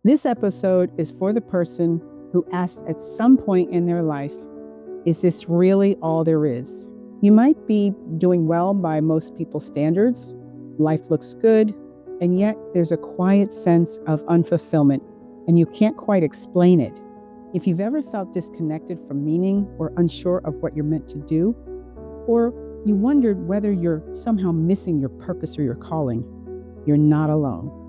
This episode is for the person who asked at some point in their life, is this really all there is? You might be doing well by most people's standards. Life looks good, and yet there's a quiet sense of unfulfillment, and you can't quite explain it. If you've ever felt disconnected from meaning or unsure of what you're meant to do, or you wondered whether you're somehow missing your purpose or your calling, you're not alone.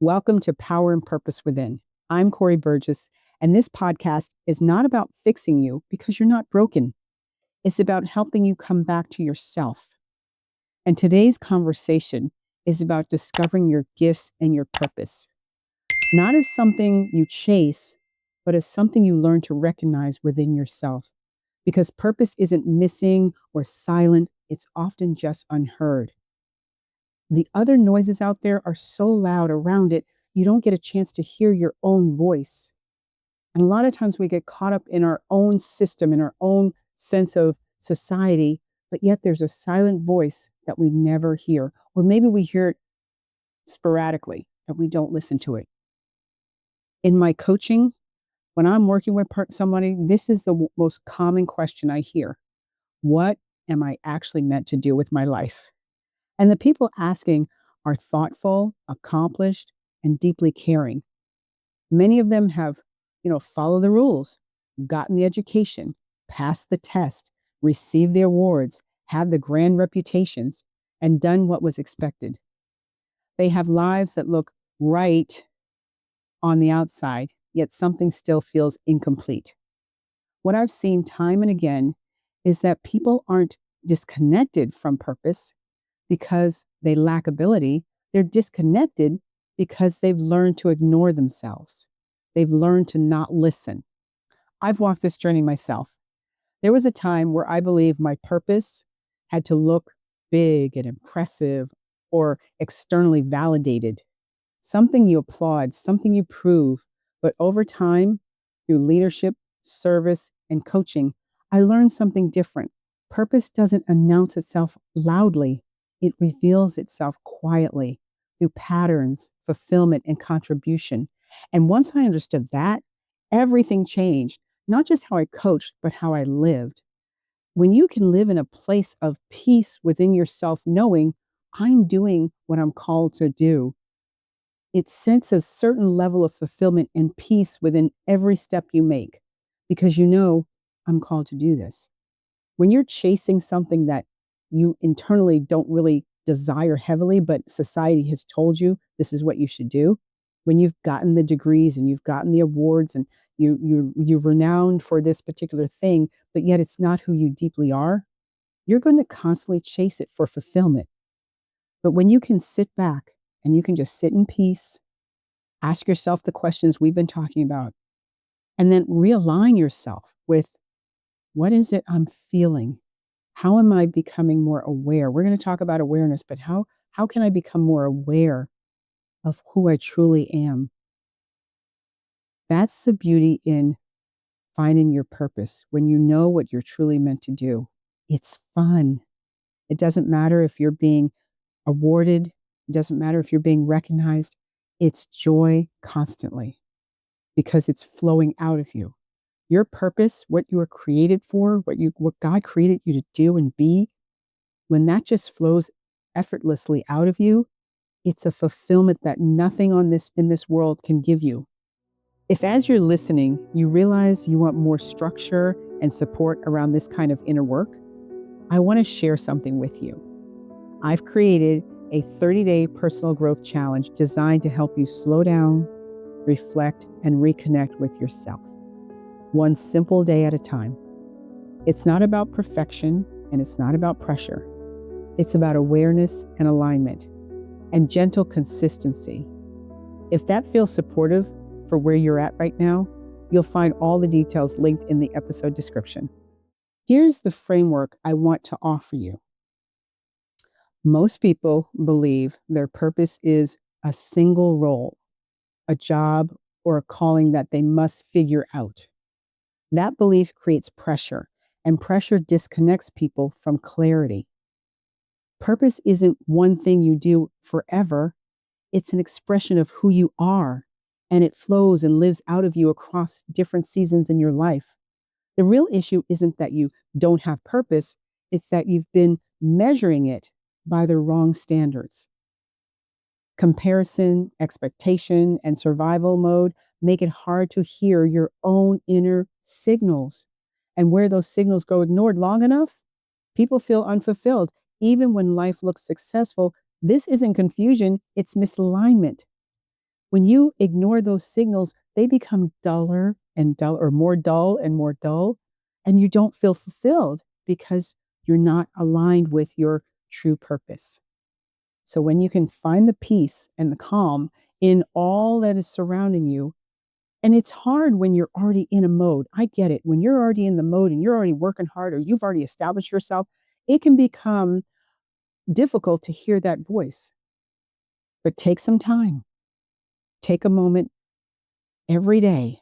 Welcome to Power and Purpose Within. I'm Kori, and this podcast is not about fixing you because you're not broken. It's about helping you come back to yourself. And today's conversation is about discovering your gifts and your purpose, not as something you chase, but as something you learn to recognize within yourself. Because purpose isn't missing or silent, it's often just unheard. The other noises out there are so loud around it, you don't get a chance to hear your own voice. And a lot of times we get caught up in our own system, in our own sense of society, but yet there's a silent voice that we never hear. Or maybe we hear it sporadically and we don't listen to it. In my coaching, when I'm working with somebody, this is the most common question I hear. What am I actually meant to do with my life? And the people asking are thoughtful, accomplished, and deeply caring. Many of them have, followed the rules, gotten the education, passed the test, received the awards, had the grand reputations, and done what was expected. They have lives that look right on the outside, yet something still feels incomplete. What I've seen time and again is that people aren't disconnected from purpose because they lack ability. They're disconnected because they've learned to ignore themselves. They've learned to not listen. I've walked this journey myself. There was a time where I believed my purpose had to look big and impressive or externally validated. Something you applaud, something you prove. But over time, through leadership, service, and coaching, I learned something different. Purpose doesn't announce itself loudly. It reveals itself quietly through patterns, fulfillment, and contribution. And once I understood that, everything changed, not just how I coached, but how I lived. When you can live in a place of peace within yourself, knowing I'm doing what I'm called to do, it sends a certain level of fulfillment and peace within every step you make, because you know I'm called to do this. When you're chasing something that you internally don't really desire heavily, but society has told you this is what you should do. When you've gotten the degrees and you've gotten the awards and you're renowned for this particular thing, but yet it's not who you deeply are, you're going to constantly chase it for fulfillment. But when you can sit back and you can just sit in peace, ask yourself the questions we've been talking about, and then realign yourself with, what is it I'm feeling? How am I becoming more aware? We're going to talk about awareness, but how can I become more aware of who I truly am? That's the beauty in finding your purpose. When you know what you're truly meant to do, it's fun. It doesn't matter if you're being awarded. It doesn't matter if you're being recognized. It's joy constantly because it's flowing out of you. Your purpose, what you were created for, what God created you to do and be, when that just flows effortlessly out of you, it's a fulfillment that nothing in this world can give you. If as you're listening, you realize you want more structure and support around this kind of inner work, I want to share something with you. I've created a 30-day personal growth challenge designed to help you slow down, reflect, and reconnect with yourself. One simple day at a time. It's not about perfection and it's not about pressure. It's about awareness and alignment and gentle consistency. If that feels supportive for where you're at right now, you'll find all the details linked in the episode description. Here's the framework I want to offer you. Most people believe their purpose is a single role, a job, or a calling that they must figure out. That belief creates pressure, and pressure disconnects people from clarity. Purpose isn't one thing you do forever, it's an expression of who you are, and it flows and lives out of you across different seasons in your life. The real issue isn't that you don't have purpose, it's that you've been measuring it by the wrong standards. Comparison, expectation, and survival mode make it hard to hear your own inner signals. And where those signals go ignored long enough, people feel unfulfilled. Even when life looks successful, this isn't confusion, it's misalignment. When you ignore those signals, they become duller and dull, or more dull and more dull, and you don't feel fulfilled because you're not aligned with your true purpose. So when you can find the peace and the calm in all that is surrounding you, and it's hard when you're already in a mode. I get it. When you're already in the mode and you're already working hard or you've already established yourself, it can become difficult to hear that voice. But take some time. Take a moment every day,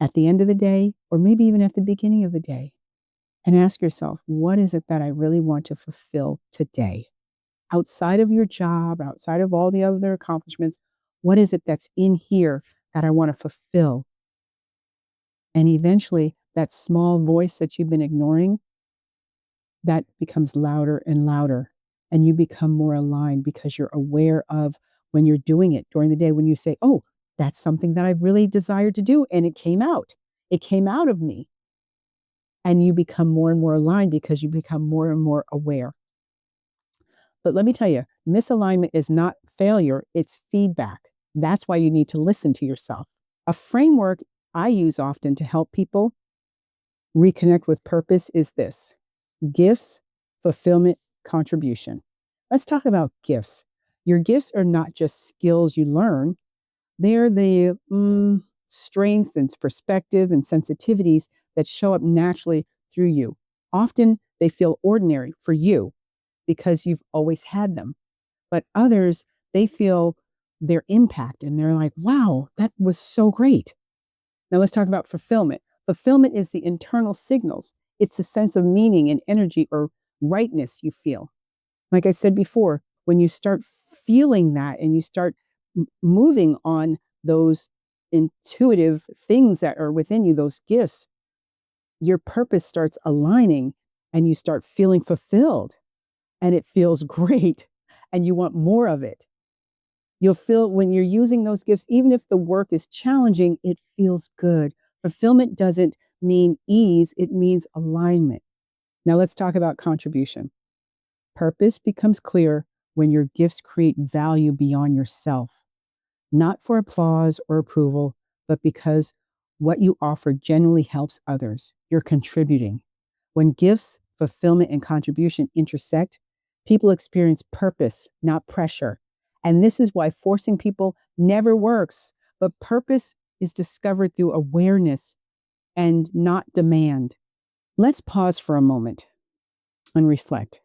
at the end of the day, or maybe even at the beginning of the day, and ask yourself, what is it that I really want to fulfill today? Outside of your job, outside of all the other accomplishments, what is it that's in here that I want to fulfill? And eventually, that small voice that you've been ignoring, that becomes louder and louder. And you become more aligned because you're aware of when you're doing it during the day, when you say, oh, that's something that I've really desired to do. And it came out. It came out of me. And you become more and more aligned because you become more and more aware. But let me tell you, misalignment is not failure, it's feedback. That's why you need to listen to yourself. A framework I use often to help people reconnect with purpose is this: gifts, fulfillment, contribution. Let's talk about gifts. Your gifts are not just skills you learn, they're the strengths and perspective and sensitivities that show up naturally through you. Often they feel ordinary for you because you've always had them. But others, they feel their impact and they're like, wow, that was so great. Now let's talk about fulfillment. Fulfillment is the internal signals. It's a sense of meaning and energy or rightness you feel. Like I said before, when you start feeling that and you start moving on those intuitive things that are within you, those gifts, your purpose starts aligning and you start feeling fulfilled. And it feels great and you want more of it. You'll feel when you're using those gifts, even if the work is challenging, it feels good. Fulfillment doesn't mean ease, it means alignment. Now let's talk about contribution. Purpose becomes clear when your gifts create value beyond yourself, not for applause or approval, but because what you offer genuinely helps others. You're contributing. When gifts, fulfillment, and contribution intersect, people experience purpose, not pressure. And this is why forcing people never works. But purpose is discovered through awareness and not demand. Let's pause for a moment and reflect.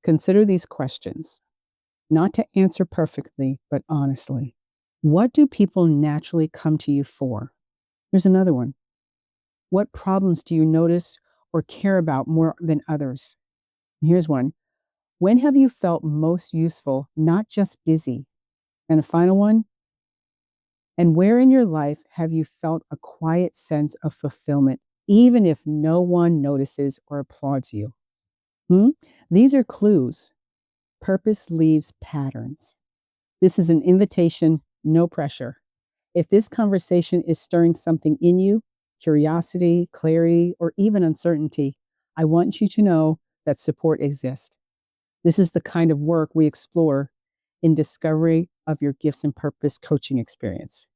Consider these questions, not to answer perfectly, but honestly. What do people naturally come to you for? Here's another one. What problems do you notice or care about more than others? Here's one. When have you felt most useful, not just busy? And a final one. And where in your life have you felt a quiet sense of fulfillment, even if no one notices or applauds you? These are clues. Purpose leaves patterns. This is an invitation, no pressure. If this conversation is stirring something in you, curiosity, clarity, or even uncertainty, I want you to know that support exists. This is the kind of work we explore in Discovery of Your Gifts and Purpose coaching experience.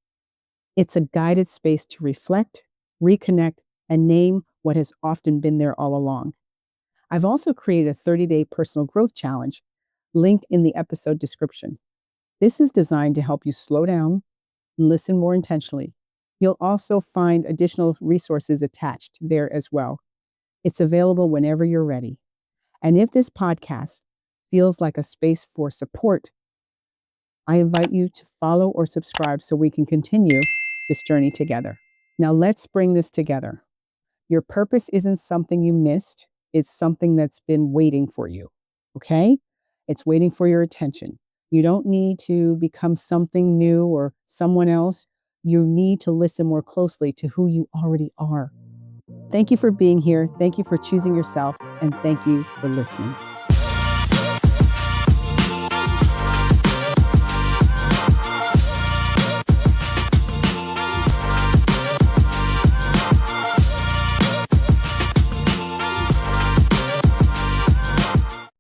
It's a guided space to reflect, reconnect, and name what has often been there all along. I've also created a 30-day personal growth challenge linked in the episode description. This is designed to help you slow down and listen more intentionally. You'll also find additional resources attached there as well. It's available whenever you're ready. And if this podcast feels like a space for support, I invite you to follow or subscribe so we can continue this journey together. Now let's bring this together. Your purpose isn't something you missed. It's something that's been waiting for you. Okay? It's waiting for your attention. You don't need to become something new or someone else. You need to listen more closely to who you already are. Thank you for being here. Thank you for choosing yourself. And thank you for listening.